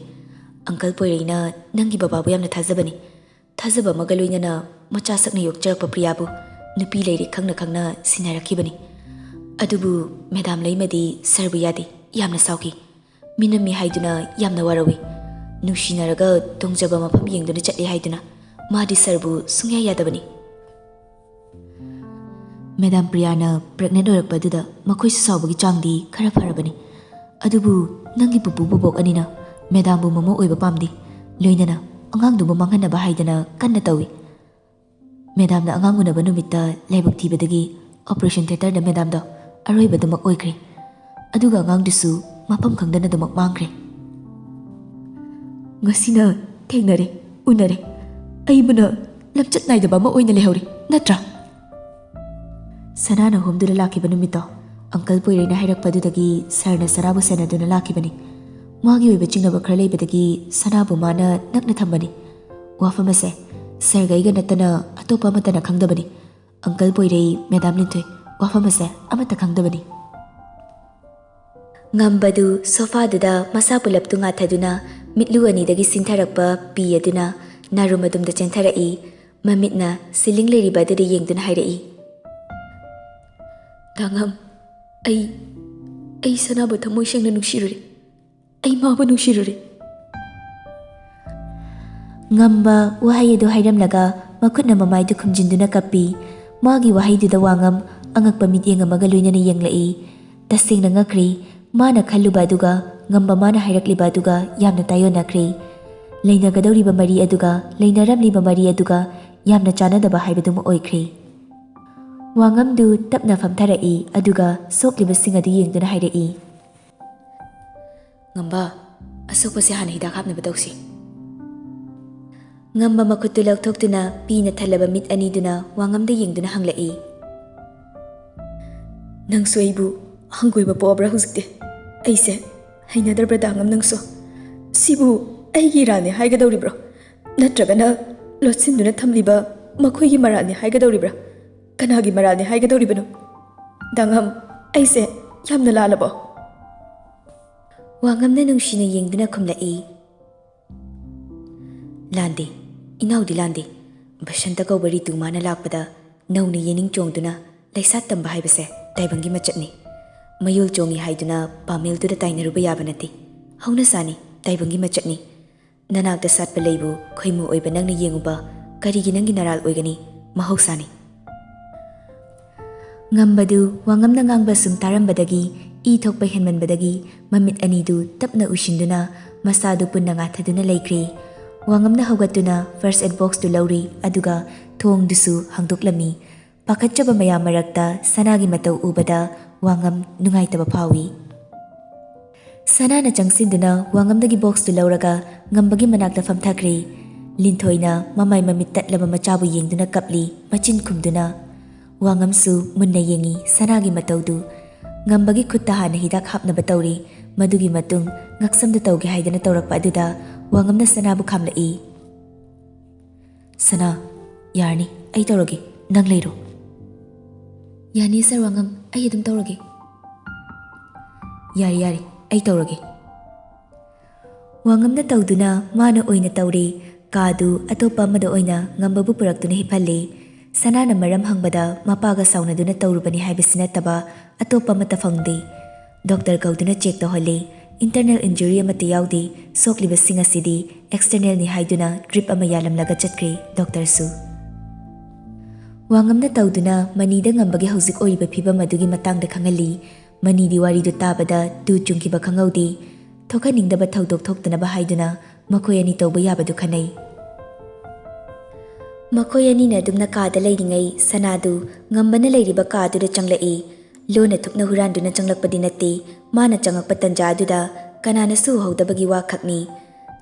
ꯑꯪꯀꯜ ꯄꯣꯏꯔꯩꯅ ꯅꯪꯒꯤ ꯕꯕꯥꯕꯨ ꯌꯥꯝꯅ ꯊꯥꯖꯕꯅꯤ꯫ ꯊꯥꯖꯕ ꯑꯃꯒ ꯂꯣꯏꯅꯅ ꯃꯆꯥꯁꯛꯅ ꯌꯣꯛꯆꯔꯛꯄ ꯄ꯭ꯔꯤꯌꯥꯕꯨ ꯅꯨꯄꯤ ꯂꯩꯔꯦ ꯈꯪꯅ ꯁꯤꯟꯅꯔꯛꯈꯤꯕꯅꯤ꯫ ꯑꯗꯨꯕꯨ ꯃꯦꯗꯥꯝ ꯂꯩꯃꯗꯤ ꯁꯔꯕꯨ ꯌꯥꯗꯦ, ꯌꯥꯝꯅ ꯁꯥꯎꯈꯤ꯫ ꯃꯤꯅꯝꯃꯤ ꯍꯥꯏꯗꯨꯅ ꯌꯥꯝꯅ ꯋꯥꯔꯧꯏ꯫ ꯅꯨꯡꯁꯤꯅꯔꯒ ꯇꯣꯡꯖꯕ ꯃꯐꯝ ꯌꯦꯡꯗꯨꯅ ꯆꯠꯂꯦ ꯍꯥꯏꯗꯨꯅ ꯃꯥꯗꯤ ꯁꯔꯕꯨ ꯁꯨꯡꯌꯥ ꯌꯥꯗꯕꯅꯤ꯫ ꯃꯦꯗꯥꯝ ꯄ꯭ꯔꯤꯌꯥꯅ ꯄ꯭ꯔꯦꯒꯅꯦꯟ ꯑꯣꯏꯔꯛꯄꯗꯨꯗ ꯃꯈꯣꯏꯁꯨ ꯁꯥꯎꯕꯒꯤ ꯆꯥꯡꯗꯤ ꯈꯔ ꯐꯔꯕꯅꯤ꯫ ꯑꯗꯨꯕꯨ ꯅꯪꯒꯤ ꯄꯨꯄꯨ ꯕꯣꯕꯣꯛ ꯑꯅꯤꯅ ꯃꯦꯗꯥꯝꯕꯨ ꯃꯃꯧ ꯑꯣꯏꯕ ꯄꯥꯝꯗꯦ, ꯂꯣꯏꯅꯅ ꯑꯉꯥꯡꯗꯨꯕꯨ ꯃꯥꯡꯍꯟꯅꯕ ꯍꯥꯏꯗꯅ ꯀꯟꯅ ꯇꯧꯏ꯫ ꯃꯦꯗꯥꯝꯅ ꯑꯉꯥꯡ ꯎꯅꯕ ꯅꯨꯃꯤꯠꯇ ꯂꯥꯏꯕꯛ ꯊꯤꯕꯗꯒꯤ ꯑꯣꯄꯔꯦꯁꯟ ꯊꯤꯌꯦꯇꯔꯗ ꯃꯦꯗꯥꯝꯗꯣ ꯑꯔꯣꯏꯕꯗꯨꯃꯛ ꯑꯣꯏꯈ꯭ꯔꯦ꯫ ꯑꯗꯨꯒ ꯑꯉꯥꯡꯗꯨꯁꯨ ꯃꯐꯝ ꯈꯪꯗꯅ ꯑꯗꯨꯃꯛ ꯃꯥꯡꯈ꯭ꯔꯦ꯫ ꯉꯁꯤꯅ ꯊꯦꯡꯅꯔꯦ, ꯎꯅꯔꯦ, ꯑꯩꯕꯨꯅ ꯂꯝꯆꯠ ꯅꯥꯏꯗꯕ ꯑꯃ ꯑꯣꯏꯅ ꯂꯩꯍꯧꯔꯦ, ꯅꯠꯇ꯭ꯔꯥ? ꯁꯅꯥꯅ ꯍꯣꯝꯗꯨꯅ ꯂꯥꯛꯈꯤꯕ ꯅꯨꯃꯤꯠꯇꯣ ꯑꯪꯀꯜ ꯄꯣꯏꯔꯩꯅ ꯍꯥꯏꯔꯛꯄꯗꯨꯗꯒꯤ ꯁꯔꯅ ꯁꯅꯥꯕꯨ ꯁꯦꯟꯅꯗꯨꯅ ꯂꯥꯛꯈꯤꯕꯅꯤ꯫ ꯃꯥꯒꯤ ꯑꯣꯏꯕ ꯆꯤꯡꯅꯕ ꯈꯔ ꯂꯩꯕꯗꯒꯤ ꯁꯅꯥꯕꯨ ꯃꯥꯅ ꯅꯛꯅ ꯊꯝꯕꯅꯤ꯫ ꯋꯥꯐꯝ ꯑꯁꯦ ꯁꯔꯒ ꯑꯩꯒ ꯅꯠꯇꯅ ꯑꯇꯣꯞꯄ ꯑꯃꯠꯇꯅ ꯈꯪꯗꯕꯅꯤ꯫ ꯑꯪꯀꯜ ꯄꯣꯏꯔꯩ, ꯃꯦꯗꯥꯝ ꯂꯤꯟꯊꯣꯏ, ꯋꯥꯐꯝ ꯑꯁꯦ ꯑꯃꯠꯇ ꯈꯪꯗꯕꯅꯤ꯫ ꯉꯝꯕꯗꯨ ꯁꯣꯐꯥꯗꯨꯗ ꯃꯁꯥ ꯄꯨꯂꯞ ꯇꯨꯡꯉꯥꯊꯗꯨꯅ ꯃꯤꯠꯂꯨ ꯑꯅꯤꯗꯒꯤ ꯁꯤꯡꯊꯔꯛꯄ ꯄꯤ ꯑꯗꯨꯅ ꯅꯥꯔꯨꯝ ꯑꯗꯨꯝꯗ ꯆꯦꯟꯊꯔꯛꯏ꯫ ꯃꯃꯤꯠꯅ ꯁꯤꯂꯤꯡ ꯂꯩꯔꯤꯕ ꯑꯗꯨꯗ ꯌꯦꯡꯗꯨꯅ ꯍꯥꯏꯔꯛꯏ꯫ ꯗꯥꯉꯝ, ꯑꯩ ꯁꯅꯥꯕꯨ ꯊꯃꯣꯏ ꯁꯦꯡꯅ ꯅꯨꯡꯁꯤꯔꯨꯔꯦ, ꯑꯩ ꯃꯥꯕꯨ ꯅꯨꯡꯁꯤꯔꯨꯔꯦ꯫ ꯉꯝꯕ ꯋꯥꯍꯩ ꯑꯗꯨ ꯍꯥꯏꯔꯝꯂꯒ ꯃꯈꯨꯠꯅ ꯃꯃꯥꯏꯗꯨ ꯈꯨꯝꯖꯤꯟꯗꯨꯅ ꯀꯞꯄꯤ꯫ ꯃꯥꯒꯤ ꯋꯥꯍꯩꯗꯨꯗ ꯋꯥꯉꯝ ꯑꯉꯛꯄ ꯃꯤꯠꯌꯦꯡ ꯑꯃꯒ ꯂꯣꯏꯅꯅ ꯌꯦꯡꯂꯛꯏ꯫ ꯇꯁꯦꯡꯅ ꯉꯛꯈ꯭ꯔꯦ꯫ ꯃꯥꯅ ꯈꯜꯂꯨꯕ ꯑꯗꯨꯒ ꯉꯝꯕ ꯃꯥꯅ ꯍꯥꯏꯔꯛꯂꯤꯕ ꯑꯗꯨꯒ ꯌꯥꯝꯅ ꯇꯥꯌꯣꯟꯅꯈ꯭ꯔꯦ꯫ ꯂꯩꯅꯒꯗꯧꯔꯤꯕ ꯃꯔꯤ ꯑꯗꯨꯒ ꯂꯩꯅꯔꯝꯂꯤꯕ ꯃꯔꯤ ꯑꯗꯨꯒ ꯌꯥꯝꯅ ꯆꯥꯟꯅꯗꯕ ꯍꯥꯏꯕꯗꯨꯃ ꯑꯣꯏꯈ꯭ꯔꯦ꯫ ꯋꯥꯉꯝꯗꯨ ꯇꯞꯅ ꯐꯝꯊꯔꯛꯏ ꯑꯗꯨꯒ ꯁꯣꯛꯂꯤꯕꯁꯤꯡ ꯑꯗꯨ ꯌꯦꯡꯗꯨꯅ ꯍꯥꯏꯔꯛꯏ꯫ ꯉꯝꯕ, ꯑꯁꯣꯛꯄꯁꯦ ꯍꯥꯟꯅ ꯍꯤꯗꯥꯛ ꯍꯥꯞꯅꯕ ꯇꯧꯁꯤ꯫ ꯉꯝꯕ ꯃꯈꯨꯠꯇꯨ ꯂꯧꯊꯣꯛꯇꯨꯅ ꯄꯤꯅ ꯊꯜꯂꯕ ꯃꯤꯠ ꯑꯅꯤꯗꯨꯅ ꯋꯥꯉꯝꯗ ꯌꯦꯡꯗꯨꯅ ꯍꯪꯂꯛꯏ꯫ ꯅꯪꯁꯨ ꯑꯩꯕꯨ ꯍꯪꯒꯣꯏꯕ ꯄꯣꯛꯑꯕ꯭ꯔꯥ ꯍꯧꯖꯤꯛꯇꯤ? ꯑꯩꯁꯦ ꯍꯩꯅꯗ꯭ꯔꯕ꯭ꯔꯥ ꯗꯥꯉꯝ ꯅꯪꯁꯨ? ꯁꯤꯕꯨ ꯑꯩꯒꯤ ꯏꯔꯥꯜꯅꯦ ꯍꯥꯏꯒꯗꯧꯔꯤꯕ꯭ꯔꯣ?
ꯅꯠꯇ꯭ꯔꯒꯅ ꯂꯣꯠꯁꯤꯟꯗꯨꯅ ꯊꯝꯂꯤꯕ ꯃꯈꯣꯏꯒꯤ ꯃꯔꯥꯜꯅꯤ ꯍꯥꯏꯒꯗꯧꯔꯤꯕ꯭ꯔꯥ? ꯀꯅꯥꯒꯤ ꯃꯔꯥꯜꯅꯤ ꯍꯥꯏꯒꯗꯧꯔꯤꯕꯅꯣ? ꯗꯥꯡꯉꯝ, ꯑꯩꯁꯦ ꯌꯥꯝꯅ ꯂꯥꯜꯂꯕꯣ?
ꯋꯥꯉꯝꯅ ꯅꯨꯡꯁꯤꯅ ꯌꯦꯡꯗꯨꯅ ꯈꯨꯝꯂꯛꯏ. ꯂꯥꯟꯗꯦ, ꯏꯅꯥꯎꯗꯤ ꯂꯥꯟꯗꯦ. ꯕꯁꯟꯇ ꯀꯧꯕ ꯔꯤꯇꯨꯃꯥꯅ ꯂꯥꯛꯄꯗ ꯅꯧꯅ ꯌꯦꯅꯤꯡ ꯆꯣꯡꯗꯨꯅ ꯂꯩꯁꯥꯠ ꯇꯝꯕ ꯍꯥꯏꯕꯁꯦ ꯇꯥꯏꯕꯪꯒꯤ ꯃꯆꯠꯅꯤ. ꯃꯌꯣꯜ ꯆꯣꯡꯉꯤ ꯍꯥꯏꯗꯨꯅ ꯄꯥꯃꯦꯜꯗꯨꯗ ꯇꯥꯏꯅꯔꯨꯕ ꯌꯥꯕ ꯅꯠꯇꯦ. ꯍꯧꯅꯁꯥꯅꯤ, ꯇꯥꯏꯕꯪꯒꯤ ꯃꯆꯠꯅꯤ. ꯅꯅꯥꯛꯇ ꯁꯥꯠꯄ ꯂꯩꯕꯨ ꯈꯣꯏꯃꯨ ꯑꯣꯏꯕ ꯅꯪꯅ ꯌꯦꯡꯉꯨꯕ ꯀꯔꯤꯒꯤ ꯅꯪꯒꯤ ꯅꯔꯥꯜ ꯑꯣꯏꯒꯅꯤ? ꯃꯍꯧꯁꯥꯅꯤ. ꯉꯝꯕꯗꯨ ꯋꯥꯉꯝꯅ ꯉꯥꯡꯕ ꯁꯨꯝ ꯇꯥꯔꯝꯕꯗꯒꯤ ꯏ ꯊꯣꯛꯄ ꯍꯦꯟꯃꯟꯕꯗꯒꯤ ꯃꯃꯤꯠ ꯑꯅꯤꯗꯨ ꯇꯞꯅ ꯎꯏꯁꯤꯟꯗꯨꯅ ꯃꯁꯥꯗꯨ ꯄꯨꯟꯅ ꯉꯥꯊꯗꯨꯅ ꯂꯩꯈ꯭ꯔꯦ. ꯋꯥꯉꯝꯅ ꯍꯧꯒꯠꯇꯨꯅ ꯐꯥꯔꯁ ꯑꯦꯗ ꯕꯣꯛꯁꯇꯨ ꯂꯧꯔꯤ, ꯑꯗꯨꯒ ꯊꯣꯡꯗꯨꯁꯨ ꯍꯥꯡꯗꯣꯛꯂꯝꯃꯤ. ꯄꯥꯈꯠꯆꯕ ꯃꯌꯥꯝ ꯃꯔꯛꯇ ꯁꯅꯥꯒꯤ ꯃꯇꯧ ꯎꯕꯗ ꯋꯥꯉꯝ ꯅꯨꯡꯉꯥꯏꯇꯕ ꯐꯥꯎꯏ. ꯁꯅꯥꯅ ꯆꯪꯁꯤꯟꯗꯨꯅ ꯋꯥꯉꯝꯗꯒꯤ ꯕꯣꯛꯁꯇꯨ ꯂꯧꯔꯒ ꯉꯝꯕꯒꯤ ꯃꯅꯥꯛꯇ ꯐꯝꯊꯈ꯭ꯔꯦ. ꯂꯤꯟꯊꯣꯏꯅ ꯃꯃꯥꯏ ꯃꯃꯤꯠ ꯇꯠꯂꯕ ꯃꯆꯥꯕꯨ ꯌꯦꯡꯗꯨꯅ ꯀꯞꯂꯤ, ꯃꯆꯤꯟ ꯈꯨꯝꯗꯨꯅ. ꯋꯥꯉꯝꯁꯨ ꯃꯨꯟꯅ ꯌꯦꯡꯉꯤ ꯁꯅꯥꯒꯤ ꯃꯇꯧꯗꯨ. ꯉꯝꯕꯒꯤ ꯈꯨꯠꯇ ꯍꯥꯟꯅ ꯍꯤꯗꯥꯛ ꯍꯥꯞꯅꯕ ꯇꯧꯔꯤ. ꯃꯗꯨꯒꯤ ꯃꯇꯨꯡ ꯉꯛꯁꯝꯗ ꯇꯧꯒꯦ ꯍꯥꯏꯗꯅ ꯇꯧꯔꯛꯄ ꯑꯗꯨꯗ ꯋꯥꯉꯝꯅ ꯁꯅꯥꯕꯨ ꯈꯥꯝꯂꯛꯏ. ꯁꯅꯥ, ꯌꯥꯔꯅꯤ, ꯑꯩ ꯇꯧꯔꯒꯦ, ꯅꯪ ꯂꯩꯔꯣ. ꯌꯥꯅꯤ ꯁꯔ ꯋꯥꯉꯝ, ꯑꯩ ꯑꯗꯨꯝ ꯇꯧꯔꯒꯦ. ꯌꯥꯔꯦ ꯌꯥꯔꯦ, ꯑꯩ ꯇꯧꯔꯒꯦ. ꯋꯥꯉꯝꯅ ꯇꯧꯗꯨꯅ ꯃꯥꯅ ꯑꯣꯏꯅ ꯇꯧꯔꯦ. ꯀꯥꯗꯨ ꯑꯇꯣꯞꯄ ꯑꯃꯗ ꯑꯣꯏꯅ ꯉꯝꯕꯕꯨ ꯄꯨꯔꯛꯇꯨꯅ హిꯞꯍꯜꯂꯦ. ꯁꯅꯥꯅ ꯃꯔꯝ ꯍꯪꯕꯗ ꯃꯄꯥꯒ ꯁꯥꯎꯅꯗꯨꯅ ꯇꯧꯔꯨꯕꯅꯤ ꯍꯥꯏꯕꯁꯤ ꯅꯠꯇꯕ ꯑꯇꯣꯞꯄ ꯑꯃꯠꯇ ꯐꯪꯗꯦ. ꯗꯣꯛꯇꯔ ꯀꯧꯗꯨꯅ ꯆꯦꯛ ꯇꯧꯍꯜꯂꯦ. ꯏꯟꯇꯔꯅꯦꯜ ꯏꯟꯖꯨꯔꯤ ꯑꯃꯠꯇ ꯌꯥꯎꯗꯦ. ꯁꯣꯛꯂꯤꯕꯁꯤꯡ ꯑꯁꯤꯗꯤ ꯑꯦꯛꯁꯇꯔꯅꯦꯜꯅꯤ ꯍꯥꯏꯗꯨꯅ ꯗ꯭ꯔꯤꯞ ꯑꯃ ꯌꯥꯜꯂꯝꯂꯒ ꯆꯠꯈ꯭ꯔꯦ ꯗꯣꯛꯇꯔꯁꯨ. ꯋꯥꯉꯝꯅ ꯇꯧꯗꯨꯅ ꯃꯅꯤꯗ ꯉꯝꯕꯒꯤ ꯍꯧꯖꯤꯛ ꯑꯣꯏꯔꯤꯕ ꯐꯤꯕꯝ ꯑꯗꯨꯒꯤ ꯃꯇꯥꯡꯗ ꯈꯪꯍꯜꯂꯤ. ꯃꯅꯤꯗꯤ ꯋꯥꯔꯤꯗꯨ ꯇꯥꯕꯗ ꯇꯨ ꯆꯨꯡꯈꯤꯕ ꯈꯪꯍꯧꯗꯦ. ꯊꯣꯛꯍꯟꯅꯤꯡꯗꯕ ꯊꯧꯗꯣꯛ ꯊꯣꯛꯇꯅꯕ ꯍꯥꯏꯗꯨꯅ ꯃꯈꯣꯏ ꯑꯅꯤ ꯇꯧꯕ ꯌꯥꯕꯗꯨ ꯈꯟꯅꯩ. ꯃꯈꯣꯏ ꯑꯅꯤꯅ ꯑꯗꯨꯝꯅ ꯀꯥꯗ ꯂꯩꯔꯤꯉꯩ ꯁꯅꯥꯗꯨ ꯉꯝꯕꯅ ꯂꯩꯔꯤꯕ ꯀꯥꯗꯨꯗ ꯆꯪꯂꯛꯏ. ꯂꯣꯟꯅ ꯊꯨꯞꯅ ꯍꯨꯔꯥꯟꯗꯨꯅ ꯆꯪꯂꯛꯄꯗꯤ ꯅꯠꯇꯦ. ꯃꯥꯅ ꯆꯪꯉꯛꯄ ꯇꯟꯖꯥ ꯑꯗꯨꯗ ꯀꯅꯥꯅꯁꯨ ꯎꯍꯧꯗꯕꯒꯤ ꯋꯥ ꯈꯛꯅꯤ.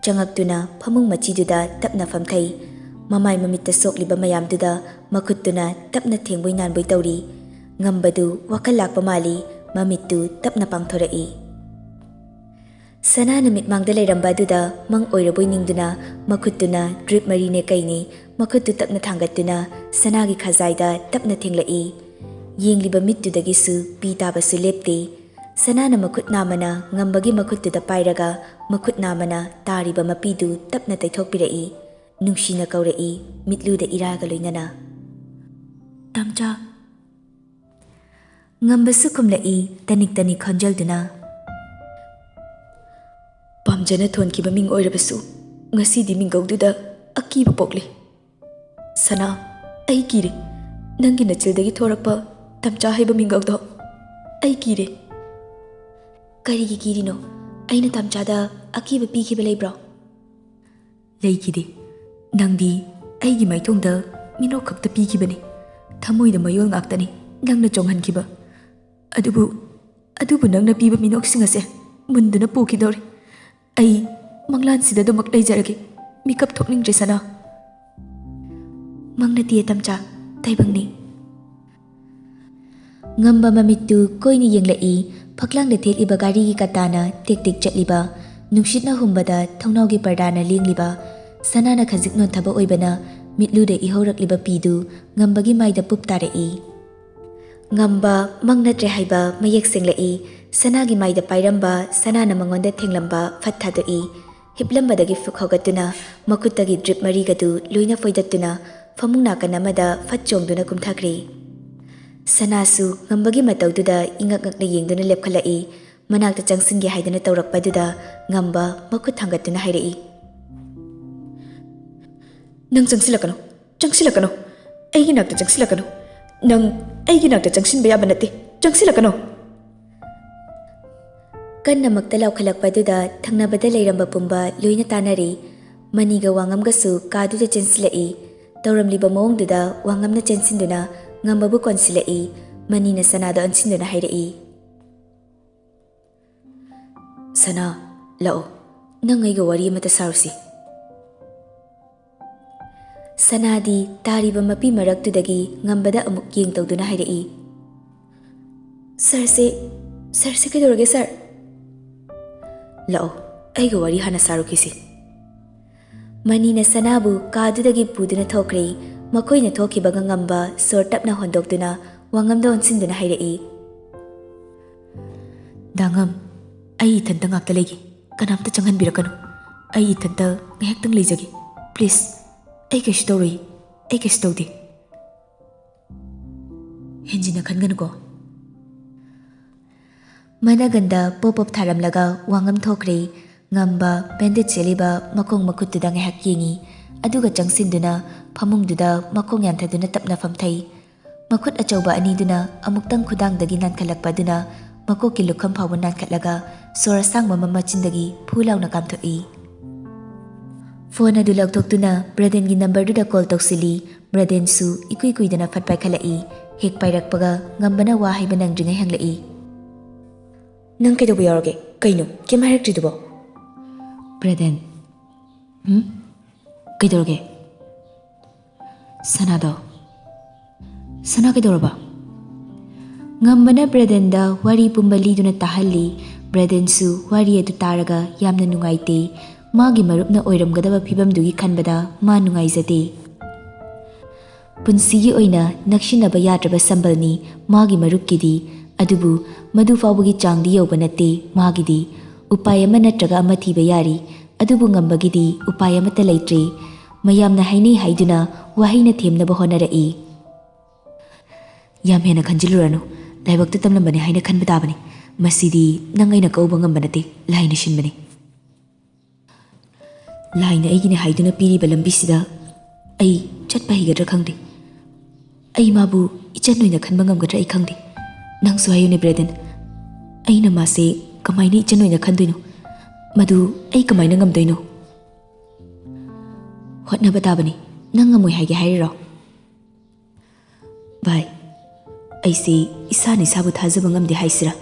ꯆꯪꯉꯛꯇꯨꯅ ꯐꯃꯨꯡ ꯃꯆꯤꯗꯨꯗ ꯇꯞꯅ ꯐꯝꯊꯩ. ꯃꯃꯥꯏ ꯃꯃꯤꯠꯇ ꯁꯣꯛꯂꯤꯕ ꯃꯌꯥꯝꯗꯨꯗ ꯃꯈꯨꯠꯇꯨꯅ ꯇꯞꯅ ꯊꯦꯡꯕꯣꯏ ꯅꯥꯟꯕꯣꯏ ꯇꯧꯔꯤ. ꯉꯝꯕꯗꯨ ꯋꯥꯈꯜ ꯂꯥꯛꯄ ꯃꯥꯜꯂꯤ. ꯃꯃꯤꯠꯇꯨ ꯇꯞꯅ ꯄꯥꯡꯊꯣꯔꯛꯏ. ꯁꯅꯥꯅ ꯃꯤꯠꯃꯥꯡꯗ ꯂꯩꯔꯝꯕ ꯑꯗꯨꯗ ꯃꯪ ꯑꯣꯏꯔꯕꯣꯏ ꯅꯤꯡꯗꯨꯅ ꯃꯈꯨꯠꯇꯨꯅ ꯗ꯭ꯔꯤꯞ ꯃꯔꯤꯅꯦ ꯀꯩꯅꯦ ꯃꯈꯨꯠꯇꯨ ꯇꯞꯅ ꯊꯥꯡꯒꯠꯇꯨꯅ ꯁꯅꯥꯒꯤ ꯈꯖꯥꯏꯗ ꯇꯞꯅ ꯊꯦꯡꯂꯛꯏ. ꯌꯦꯡꯂꯤꯕ ꯃꯤꯠꯇꯨꯗꯒꯤꯁꯨ ꯄꯤ ꯇꯥꯕꯁꯨ ꯂꯦꯞꯇꯦ. ꯁꯅꯥꯅ ꯃꯈꯨꯠ ꯅꯥꯝꯃꯅ ꯉꯝꯕꯒꯤ ꯃꯈꯨꯠꯇꯨꯗ ꯄꯥꯏꯔꯒ ꯃꯈꯨꯠ ꯅꯥꯝꯃꯅ ꯇꯥꯔꯤꯕ ꯃꯄꯤꯗꯨ ꯇꯞꯅ ꯇꯩꯊꯣꯛꯄꯤꯔꯛꯏ. ꯅꯨꯡꯁꯤꯅ ꯀꯧꯔꯛꯏ, ꯃꯤꯠꯂꯨꯗ ꯏꯔꯥꯒ ꯂꯣꯏꯅꯅ. ꯇꯝꯆꯥ. ꯉꯝꯕꯁꯨ ꯈꯨꯝꯂꯛꯏ, ꯇꯅꯤꯛ ꯇꯅꯤꯛ ꯈꯣꯟꯖꯦꯜꯗꯨꯅ.
ꯄꯥꯝꯖꯅ ꯊꯣꯟꯈꯤꯕ ꯃꯤꯡ ꯑꯣꯏꯔꯕꯁꯨ ꯉꯁꯤꯗꯤ ꯃꯤꯡꯒꯧꯗꯨꯗ ꯑꯀꯤꯕ ꯄꯣꯛꯂꯤ. ꯁꯅꯥ, ꯑꯩ ꯀꯤꯔꯦ. ꯅꯪꯒꯤ ꯅꯆꯤꯜꯗꯒꯤ ꯊꯣꯔꯛꯄ ꯇꯝꯆꯥ ꯍꯥꯏꯕ ꯃꯤꯡꯒꯧꯗꯣ ꯑꯩ ꯀꯤꯔꯦ.
ꯀꯔꯤꯒꯤ ꯀꯤꯔꯤꯅꯣ? ꯑꯩꯅ ꯇꯝꯆꯥꯗ ꯑꯀꯤꯕ ꯄꯤꯈꯤꯕ ꯂꯩꯕ꯭ꯔꯣ?
ꯂꯩꯈꯤꯗꯦ. ꯅꯪꯗꯤ ꯑꯩꯒꯤ ꯃꯥꯏꯊꯣꯡꯗ ꯃꯤꯅꯣꯛ ꯈꯛꯇ ꯄꯤꯈꯤꯕꯅꯤ. ꯊꯃꯣꯏꯗ ꯃꯌꯣꯜ ꯉꯥꯛꯇꯅꯤ ꯅꯪꯅ ꯆꯣꯡꯍꯟꯈꯤꯕ. ꯑꯗꯨꯕꯨ ꯅꯪꯅ ꯄꯤꯕ ꯃꯤꯅꯣꯛꯁꯤꯡ ꯑꯁꯦ ꯃꯨꯟꯗꯨꯅ ꯄꯨꯈꯤꯗꯧꯔꯦ. ꯑꯩ ꯃꯪꯂꯥꯟꯁꯤꯗ ꯑꯗꯨꯃꯛ ꯂꯩꯖꯔꯒꯦ. ꯃꯤꯀꯞ ꯊꯣꯛꯅꯤꯡꯗ꯭ꯔꯦ ꯁꯅꯥ.
ꯃꯪ ꯅꯠꯇꯦ ꯇꯝꯆꯥ, ꯇꯥꯏꯕꯪꯅꯤ. ꯉꯝꯕ ꯃꯃꯤꯠꯇꯨ ꯀꯣꯏꯅ ꯌꯦꯡꯂꯛꯏ. ꯐꯛꯂꯥꯡꯗ ꯊꯦꯠꯂꯤꯕ ꯒꯥꯔꯤꯒꯤ ꯀꯇꯥꯅ ꯇꯦꯛ ꯇꯦꯛ ꯆꯠꯂꯤꯕ, ꯅꯨꯡꯁꯤꯠꯅ ꯍꯨꯝꯕꯗ ꯊꯣꯡꯅꯥꯎꯒꯤ ꯄꯔꯗꯥꯅ ꯂꯦꯡꯂꯤꯕ, ꯁꯅꯥꯅ ꯈꯖꯤꯛ ꯅꯣꯟꯊꯕ ꯑꯣꯏꯕꯅ ꯃꯤꯠꯂꯨꯗ ꯏꯍꯧꯔꯛꯂꯤꯕ ꯄꯤꯗꯨ ꯉꯝꯕꯒꯤ ꯃꯥꯏꯗ ꯄꯨꯞ ꯇꯥꯔꯛꯏ. ꯉꯝꯕ ꯃꯪ ꯅꯠꯇ꯭ꯔꯦ ꯍꯥꯏꯕ ꯃꯌꯦꯛ ꯁꯦꯡꯂꯛꯏ. ꯁꯅꯥꯒꯤ ꯃꯥꯏꯗ ꯄꯥꯏꯔꯝꯕ, ꯁꯅꯥꯅ ꯃꯉꯣꯟꯗ ꯊꯦꯡꯂꯝꯕ ꯐꯠ ꯊꯥꯗꯣꯛꯏ. ꯍꯤꯞꯂꯝꯕꯗꯒꯤ ꯐꯨꯛ ꯍꯧꯒꯠꯇꯨꯅ ꯃꯈꯨꯠꯇꯒꯤ ꯗ꯭ꯔꯤꯞ ꯃꯔꯤꯒꯗꯨ ꯂꯣꯏꯅ ꯐꯣꯏꯗꯠꯇꯨꯅ ꯐꯃꯨꯡ ꯅꯥꯀꯟ ꯑꯃꯗ ꯐꯠ ꯆꯣꯡꯗꯨꯅ ꯀꯨꯝꯊꯈ꯭ꯔꯦ. ꯁꯅꯥꯁꯨ ꯉꯝꯕꯒꯤ ꯃꯇꯧꯗꯨꯗ ꯏꯉꯛ ꯉꯛꯅ ꯌꯦꯡꯗꯨꯅ ꯂꯦꯞꯈꯠꯂꯛꯏ. ꯃꯅꯥꯛꯇ ꯆꯪꯁꯤꯟꯒꯦ ꯍꯥꯏꯗꯨꯅ ꯇꯧꯔꯛꯄꯗꯨꯗ ꯉꯝꯕ ꯃꯈꯨꯠ ꯊꯥꯡꯒꯠꯇꯨꯅ ꯍꯥꯏꯔꯛꯏ.
ꯅꯪ ꯆꯪꯁꯤꯜꯂꯛꯀꯅꯨ, ꯆꯪꯁꯤꯜꯂꯛꯀꯅꯨ. ꯑꯩꯒꯤ ꯅꯥꯛꯇ ꯆꯪꯁꯤꯜꯂꯛꯀꯅꯨ. ꯅꯪ ꯑꯩꯒꯤ ꯅꯥꯛꯇ ꯆꯪꯁꯤꯟꯕ ꯌꯥꯕ ꯅꯠꯇꯦ. ꯆꯪꯁꯤꯜꯂꯛꯀꯅꯨ.
ꯀꯟꯅꯃꯛꯇ ꯂꯥꯎꯈꯠꯂꯛꯄꯗꯨꯗ ꯊꯪꯅꯕꯗ ꯂꯩꯔꯝꯕ ꯄꯨꯝꯕ ꯂꯣꯏꯅ ꯇꯥꯅꯔꯤ. ꯃꯅꯤꯒ ꯋꯥꯉꯝꯒꯁꯨ ꯀꯥꯗꯨꯗ ꯆꯦꯟꯁꯤꯜꯂꯛꯏ. ꯇꯧꯔꯝꯂꯤꯕ ꯃꯑꯣꯡꯗꯨꯗ ꯋꯥꯉꯝꯅ ꯆꯦꯟꯁꯤꯟꯗꯨꯅ ꯉꯝꯕꯕꯨ ꯀꯣꯟꯁꯤꯜꯂꯛꯏ. ꯃꯅꯤꯅ ꯁꯅꯥꯗ ꯑꯣꯟꯁꯤꯟꯗꯨꯅ ꯍꯥꯏꯔꯛꯏ.
ꯁꯅꯥ, ꯂꯥꯛꯑꯣ. ꯅꯪ ꯑꯩꯒ ꯋꯥꯔꯤ ꯑꯃꯇ ꯁꯥꯔꯨꯁꯤ.
ꯁꯅꯥꯗꯤ ꯇꯥꯔꯤꯕ ꯃꯄꯤ ꯃꯔꯛꯇꯨꯗꯒꯤ ꯉꯝꯕꯗ ꯑꯃꯨꯛ ꯌꯦꯡ ꯇꯧꯗꯨꯅ ꯍꯥꯏꯔꯛꯏ. ꯁꯔꯁꯦ ꯀꯩꯗꯧꯔꯒꯦ ꯁꯔ?
ꯂꯥꯛꯑꯣ, ꯑꯩꯒ ꯋꯥꯔꯤ ꯍꯥꯟꯅ ꯁꯥꯔꯨꯈꯤꯁꯤ.
ꯃꯅꯤꯅ ꯁꯅꯥꯕꯨ ꯀꯥꯗꯨꯗꯒꯤ ꯄꯨꯗꯨꯅ ꯊꯣꯛꯈ꯭ꯔꯦ꯫ ꯃꯈꯣꯏꯅ ꯊꯣꯛꯈꯤꯕꯒ ꯉꯝꯕ ꯁꯣꯔ ꯇꯞꯅ ꯍꯣꯟꯗꯣꯛꯇꯨꯅ ꯋꯥꯉꯝꯗ ꯑꯣꯟꯁꯤꯟꯗꯨꯅ ꯍꯥꯏꯔꯛꯏ꯫
ꯗꯥꯉꯝ, ꯑꯩ ꯏꯊꯟꯇ ꯉꯥꯛꯇ ꯂꯩꯒꯦ, ꯀꯅꯥꯝꯇ ꯆꯪꯍꯟꯕꯤꯔꯛꯀꯅꯨ, ꯑꯩ ꯏꯊꯟꯇ ꯉꯥꯏꯍꯥꯛꯇꯪ ꯂꯩꯖꯒꯦ, ꯄ꯭ꯂꯤꯖ, ꯑꯩ ꯀꯩꯁꯨ ꯇꯧꯔꯣꯏ, ꯑꯩ ꯀꯩꯁꯨ ꯇꯧꯗꯦ, ꯍꯦꯟꯖꯤꯟꯅ ꯈꯟꯒꯅꯨꯀꯣ꯫
ꯃꯅꯒꯟꯗ ꯄꯣꯞ ꯊꯥꯔꯝꯂꯒ ꯋꯥꯉꯝ ꯊꯣꯛꯈ꯭ꯔꯦ꯫ ꯉꯝꯕ ꯕꯦꯟꯗꯦꯖ ꯁꯦꯠꯂꯤꯕ ꯃꯈꯣꯡ ꯃꯈꯨꯠꯇꯨꯗ ꯉꯥꯏꯍꯥꯛ ꯌꯦꯡꯉꯤ, ꯑꯗꯨꯒ ꯆꯪꯁꯤꯟꯗꯨꯅ ꯐꯃꯨꯡꯗꯨꯗ ꯃꯈꯣꯡ ꯌꯥꯟꯊꯗꯨꯅ ꯇꯞꯅ ꯐꯝꯊꯩ꯫ ꯃꯈꯨꯠ ꯑꯆꯧꯕ ꯑꯅꯤꯗꯨꯅ ꯑꯃꯨꯛꯇꯪ ꯈꯨꯗꯥꯡꯗꯒꯤ ꯅꯥꯟꯈꯠꯂꯛꯄ ꯑꯗꯨꯅ ꯃꯀꯣꯛꯀꯤ ꯂꯨꯈꯝ ꯐꯥꯎꯕ ꯅꯥꯟꯈꯠꯂꯒ ꯁꯣꯔ ꯑꯁꯥꯡꯕ ꯑꯃ ꯃꯆꯤꯟꯗꯒꯤ ꯐꯨ ꯂꯥꯎꯅ ꯀꯥꯝꯊꯣꯛꯏ꯫ ꯐꯣꯟ ꯑꯗꯨ ꯂꯧꯊꯣꯛꯇꯨꯅ ꯕ꯭ꯔꯗꯦꯟꯒꯤ ꯅꯝꯕꯔꯗꯨꯗ ꯀꯣꯜ ꯇꯧꯁꯤꯜꯂꯤ꯫ ꯕ꯭ꯔꯗꯦꯟꯁꯨ ꯏꯀꯨꯏ ꯀꯨꯏꯗꯅ ꯐꯠ ꯄꯥꯏꯈꯠꯂꯛꯏ꯫ ꯍꯦꯛ ꯄꯥꯏꯔꯛꯄꯒ ꯉꯝꯕꯅ ꯋꯥ ꯍꯥꯏꯕ ꯅꯪꯗ꯭ꯔꯤꯉꯩ ꯍꯪꯂꯛꯏ꯫
ꯅꯪ ꯀꯩꯗꯧꯕ ꯌꯥꯎꯔꯒꯦ? ꯀꯩꯅꯣ ꯀꯩꯝ ꯍꯥꯏꯔꯛꯇ꯭ꯔꯤꯗꯨꯕꯣ?
ꯕ꯭ꯔꯗꯦꯟ,
ꯀꯩꯗꯧꯔꯒꯦ? ꯁꯅꯥꯗꯣ, ꯁꯅꯥ ꯀꯩꯗꯧꯔꯕ?
ꯉꯝꯕꯅ ꯕ꯭ꯔꯗꯦꯟꯗ ꯋꯥꯔꯤ ꯄꯨꯝꯕ ꯂꯤꯗꯨꯅ ꯇꯥꯍꯜꯂꯤ꯫ ꯕ꯭ꯔꯗꯦꯟꯁꯨ ꯋꯥꯔꯤ ꯑꯗꯨ ꯇꯥꯔꯒ ꯌꯥꯝꯅ ꯅꯨꯡꯉꯥꯏꯇꯦ꯫ ꯃꯥꯒꯤ ꯃꯔꯨꯞꯅ ꯑꯣꯏꯔꯝꯒꯗꯕ ꯐꯤꯕꯝꯗꯨꯒꯤ ꯈꯟꯕꯗ ꯃꯥ ꯅꯨꯡꯉꯥꯏꯖꯗꯦ꯫ ꯄꯨꯟꯁꯤꯒꯤ ꯑꯣꯏꯅ ꯅꯛꯁꯤꯟꯅꯕ ꯌꯥꯗ꯭ꯔꯕ ꯁꯝꯕꯜꯅꯤ ꯃꯥꯒꯤ ꯃꯔꯨꯞꯀꯤꯗꯤ, ꯑꯗꯨꯕꯨ ꯃꯗꯨ ꯐꯥꯎꯕꯒꯤ ꯆꯥꯡꯗꯤ ꯌꯧꯕ ꯅꯠꯇꯦ ꯃꯥꯒꯤꯗꯤ꯫ ꯎꯄꯥꯏ ꯑꯃ ꯅꯠꯇ꯭ꯔꯒ ꯑꯃ ꯊꯤꯕ ꯌꯥꯔꯤ, ꯑꯗꯨꯕꯨ ꯉꯝꯕꯒꯤꯗꯤ ꯎꯄꯥꯏ ꯑꯃꯠꯇ ꯂꯩꯇ꯭ꯔꯦ꯫ ꯃꯌꯥꯝꯅ ꯍꯥꯏꯅꯩ ꯍꯥꯏꯗꯨꯅ ꯋꯥꯍꯩꯅ ꯊꯦꯝꯅꯕ ꯍꯣꯠꯅꯔꯛꯏ꯫
ꯌꯥꯝ ꯍꯦꯟꯅ ꯈꯟꯖꯤꯜꯂꯨꯔꯅꯨ, ꯂꯥꯏꯕꯛꯇ ꯇꯝꯂꯝꯕꯅꯤ ꯍꯥꯏꯅ ꯈꯟꯕ ꯇꯥꯕꯅꯤ꯫ ꯃꯁꯤꯗꯤ ꯅꯪ ꯑꯩꯅ ꯀꯧꯕ ꯉꯝꯕ ꯅꯠꯇꯦ, ꯂꯥꯏꯅ ꯁꯤꯟꯕꯅꯤ꯫ ꯂꯥꯏꯅ ꯑꯩꯒꯤꯅꯦ ꯍꯥꯏꯗꯨꯅ ꯄꯤꯔꯤꯕ ꯂꯝꯕꯤꯁꯤꯗ ꯑꯩ ꯆꯠꯄ ꯍꯩꯒꯗ꯭ꯔꯥ ꯈꯪꯗꯦ꯫ ꯑꯩ ꯃꯥꯕꯨ ꯏꯆꯟ ꯑꯣꯏꯅ ꯈꯟꯕ ꯉꯝꯒꯗ꯭ꯔꯥ ꯑꯩ ꯈꯪꯗꯦ꯫ ꯅꯪꯁꯨ ꯍꯥꯏꯌꯨꯅꯦ ꯕ꯭ꯔꯦꯗꯦꯟ, ꯑꯩꯅ ꯃꯥꯁꯦ ꯀꯃꯥꯏꯅ ꯏꯆꯟ ꯑꯣꯏꯅ ꯈꯟꯗꯣꯏꯅꯣ? ꯃꯗꯨ ꯑꯩ ꯀꯃꯥꯏꯅ ꯉꯝꯗꯣꯏꯅꯣ? ꯍꯣꯠꯅꯕ ꯇꯥꯕꯅꯤ, ꯅꯪ ꯉꯝꯃꯣꯏ ꯍꯥꯏꯒꯦ ꯍꯥꯏꯔꯤꯔꯣ? ꯚꯥꯏ, ꯑꯩꯁꯦ ꯏꯁꯥꯅ ꯏꯁꯥꯕꯨ ꯊꯥꯖꯕ ꯉꯝꯗꯦ ꯍꯥꯏꯁꯤꯔꯥ,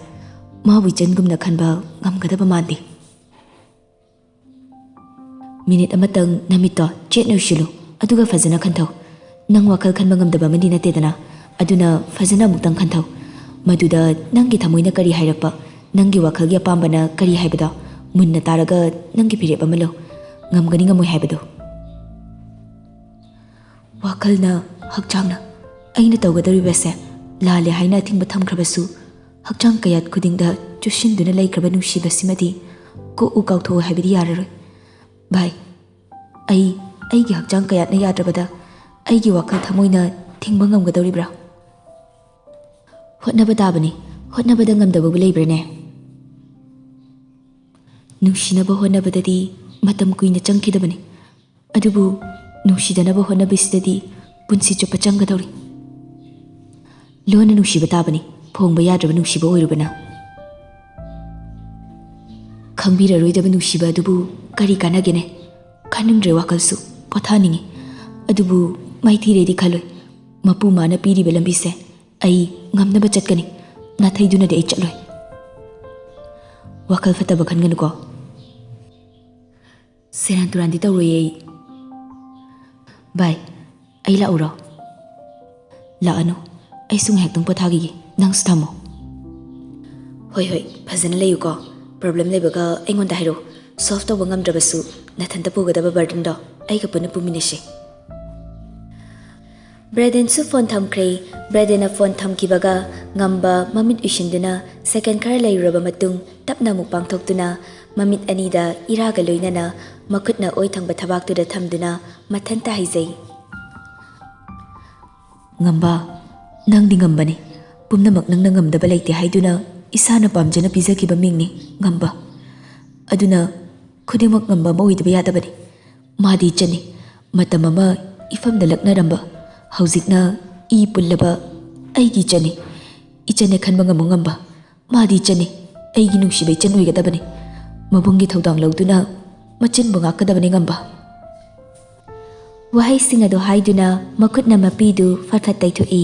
ꯃꯥꯕꯨ ꯏꯆꯟꯒꯨꯝꯅ ꯈꯟꯕ ꯉꯝꯒꯗꯕ ꯃꯥꯟꯗꯦ꯫ ꯃꯤꯅꯤꯠ ꯑꯃꯇꯪ ꯅꯃꯤꯠꯇꯣ ꯆꯦꯠꯅ ꯎꯏꯁꯤꯜꯂꯨ, ꯑꯗꯨꯒ ꯐꯖꯅ ꯈꯟꯊꯧ꯫ ꯅꯪ ꯋꯥꯈꯜ ꯈꯟꯕ ꯉꯝꯗꯕ ꯑꯃꯗꯤ ꯅꯠꯇꯦꯗꯅ, ꯑꯗꯨꯅ ꯐꯖꯅ ꯑꯃꯨꯛꯇꯪ ꯈꯟꯊꯧ꯫ ꯃꯗꯨꯗ ꯅꯪꯒꯤ ꯊꯃꯣꯏꯅ ꯀꯔꯤ ꯍꯥꯏꯔꯛꯄ, ꯅꯪꯒꯤ ꯋꯥꯈꯜꯒꯤ ꯑꯄꯥꯝꯕꯅ ꯀꯔꯤ ꯍꯥꯏꯕꯗꯣ ꯃꯨꯟꯅ ꯇꯥꯔꯒ ꯅꯪꯒꯤ ꯐꯤꯔꯦꯞ ꯑꯃ ꯂꯧ, ꯉꯝꯒꯅꯤ ꯉꯝꯃꯣꯏ ꯍꯥꯏꯕꯗꯣ꯫ ꯋꯥꯈꯜꯅ, ꯍꯛꯆꯥꯡꯅ ꯑꯩꯅ ꯇꯧꯒꯗꯧꯔꯤꯕꯁꯦ ꯂꯥꯜꯂꯦ ꯍꯥꯏꯅ ꯑꯊꯤꯡꯕ ꯊꯝꯈ꯭ꯔꯕꯁꯨ, ꯍꯛꯆꯥꯡ ꯀꯌꯥꯠ ꯈꯨꯗꯤꯡꯗ ꯆꯨꯁꯤꯟꯗꯨꯅ ꯂꯩꯈ꯭ꯔꯕ ꯅꯨꯡꯁꯤꯕꯁꯤꯃꯗꯤ ꯀꯣꯛꯎ ꯀꯥꯎꯊꯣꯛꯎ ꯍꯥꯏꯕꯗꯤ ꯌꯥꯔꯔꯣꯏ꯫ ꯚꯥꯏ, ꯑꯩꯒꯤ ꯍꯛꯆꯥꯡ ꯀꯌꯥꯠꯅ ꯌꯥꯗ꯭ꯔꯕꯗ ꯑꯩꯒꯤ ꯋꯥꯈꯜ ꯊꯃꯣꯏꯅ ꯊꯤꯡꯕ ꯉꯝꯒꯗꯧꯔꯤꯕ꯭ꯔꯥ? ꯍꯣꯠꯅꯕ ꯇꯥꯕꯅꯤ, ꯍꯣꯠꯅꯕꯗ ꯉꯝꯗꯕꯕꯨ ꯂꯩꯕ꯭ꯔꯅꯦ? ꯅꯨꯡꯁꯤꯅꯕ ꯍꯣꯠꯅꯕꯗꯗꯤ ꯃꯇꯝ ꯀꯨꯏꯅ ꯆꯪꯈꯤꯗꯕꯅꯤ, ꯑꯗꯨꯕꯨ ꯅꯨꯡꯁꯤꯗꯅꯕ ꯍꯣꯠꯅꯕꯁꯤꯗꯗꯤ ꯄꯨꯟꯁꯤ ꯆꯨꯞꯄ ꯆꯪꯒꯗꯧꯔꯤ꯫ ꯂꯣꯟꯅ ꯅꯨꯡꯁꯤꯕ ꯇꯥꯕꯅꯤ, ꯐꯣꯡꯕ ꯌꯥꯗ꯭ꯔꯕ ꯅꯨꯡꯁꯤꯕ ꯑꯣꯏꯔꯨꯕꯅ꯫ ꯈꯪꯕꯤꯔꯔꯣꯏꯗꯕ ꯅꯨꯡꯁꯤꯕ ꯑꯗꯨꯕꯨ ꯀꯔꯤ ꯀꯥꯟꯅꯒꯦꯅꯦ? ꯈꯟꯅꯤꯡꯗ꯭ꯔꯦ ꯋꯥꯈꯜꯁꯨ, ꯄꯣꯊꯥꯅꯤꯡꯉꯤ, ꯑꯗꯨꯕꯨ ꯃꯥꯏꯊꯤꯔꯦꯗꯤ ꯈꯜꯂꯣꯏ꯫ ꯃꯄꯨ ꯃꯥꯅ ꯄꯤꯔꯤꯕ ꯂꯝꯕꯤꯁꯦ ꯑꯩ ꯉꯝꯅꯕ ꯆꯠꯀꯅꯤ, ꯅꯥꯊꯩꯗꯨꯅꯗꯤ ꯑꯩ ꯆꯠꯂꯣꯏ꯫ ꯋꯥꯈꯜ ꯐꯠꯇꯕ ꯈꯟꯒꯅꯨꯀꯣ꯫ ꯁꯦꯔꯥꯟ ꯇꯨꯔꯥꯟꯗꯤ ꯇꯧꯔꯣꯏꯌꯦ ꯑꯩ꯫ ꯚꯥꯏ, ꯑꯩ ꯂꯥꯛꯎꯔꯣ? ꯂꯥꯛꯑꯅꯨ, ꯑꯩꯁꯨ ꯉꯥꯏꯍꯥꯛꯇꯪ ꯄꯣꯊꯥꯈꯤꯒꯦ, ꯅꯪꯁꯨ ꯊꯝꯃꯣ꯫ ꯍꯣꯏ ꯍꯣꯏ, ꯐꯖꯅ ꯂꯩꯌꯨꯀꯣ꯫ ꯄ꯭ꯔꯣꯕ꯭ꯂꯦꯝ ꯂꯩꯕꯒ ꯑꯩꯉꯣꯟꯗ ꯍꯥꯏꯔꯛꯑꯣ, ꯁꯣꯜꯚ ꯇꯧꯕ ꯉꯝꯗ꯭ꯔꯕꯁꯨ ꯅꯊꯟꯇ ꯄꯨꯒꯗꯕ ꯕꯔꯗꯟꯗꯣ ꯑꯩꯒ ꯄꯨꯟꯅ ꯄꯨꯃꯤꯟꯅꯁꯤ꯫ ꯕ꯭ꯔꯦꯗꯦꯟꯁꯨ ꯐꯣꯟ ꯊꯝꯈ꯭ꯔꯦ꯫ ꯕ꯭ꯔꯦꯗꯦꯟꯅ ꯐꯣꯟ ꯊꯝꯈꯤꯕꯒ ꯉꯝꯕ ꯃꯃꯤꯠ ꯎꯏꯁꯤꯟꯗꯨꯅ ꯁꯦꯀꯦꯟ ꯈꯔ ꯂꯩꯔꯨꯔꯕ ꯃꯇꯨꯡ ꯇꯞꯅ ꯑꯃꯨꯛ ꯄꯥꯡꯊꯣꯛꯇꯨꯅ ꯃꯃꯤꯠ ꯑꯅꯤꯗ ꯏꯔꯥꯒ ꯂꯣꯏꯅꯅ ꯃꯈꯨꯠꯅ ꯑꯣꯏ ꯊꯪꯕ ꯊꯕꯥꯛꯇꯨꯗ ꯊꯝꯗꯨꯅ ꯃꯊꯟꯇ ꯍꯥꯏꯖꯩ꯫ ꯉꯝꯕ, ꯅꯪꯗꯤ ꯉꯝꯕꯅꯤ, ꯄꯨꯝꯅꯃꯛ ꯅꯪꯅ ꯉꯝꯗꯕ ꯂꯩꯇꯦ ꯍꯥꯏꯗꯨꯅ ꯏꯁꯥꯅ ꯄꯥꯝꯖꯅ ꯄꯤꯖꯈꯤꯕ ꯃꯤꯡꯅꯤ ꯉꯝꯕ꯫ ꯑꯗꯨꯅ ꯈꯨꯗꯤꯡꯃꯛ ꯉꯝꯕ ꯑꯃ ꯑꯣꯏꯗꯕ ꯌꯥꯗꯕꯅꯤ꯫ ꯃꯥꯗꯤ ꯏꯆꯟꯅꯤ, ꯃꯇꯝ ꯑꯃ ꯏꯐꯝꯗ ꯂꯛꯅꯔꯝꯕ, ꯍꯧꯖꯤꯛꯅ ꯏ ꯄꯨꯜꯂꯕ ꯑꯩꯒꯤ ꯏꯆꯟꯅꯤ꯫ ꯏꯆꯟꯅꯦ ꯈꯟꯕ ꯉꯝꯃꯨ ꯉꯝꯕ, ꯃꯥꯗꯤ ꯏꯆꯟꯅꯤ, ꯑꯩꯒꯤ ꯅꯨꯡꯁꯤꯕ ꯏꯆꯟ ꯑꯣꯏꯒꯗꯕꯅꯤ꯫ ꯃꯕꯨꯡꯒꯤ ꯊꯧꯗꯥꯡ ꯂꯧꯗꯨꯅ ꯃꯆꯤꯟꯕꯨ ꯉꯥꯛꯀꯗꯕꯅꯤ ꯉꯝꯕ꯫ ꯋꯥꯍꯩꯁꯤꯡ ꯑꯗꯨ ꯍꯥꯏꯗꯨꯅ ꯃꯈꯨꯠꯅ ꯃꯄꯤꯗꯨ ꯐꯠ ꯐꯠ ꯇꯩꯊꯣꯛꯏ꯫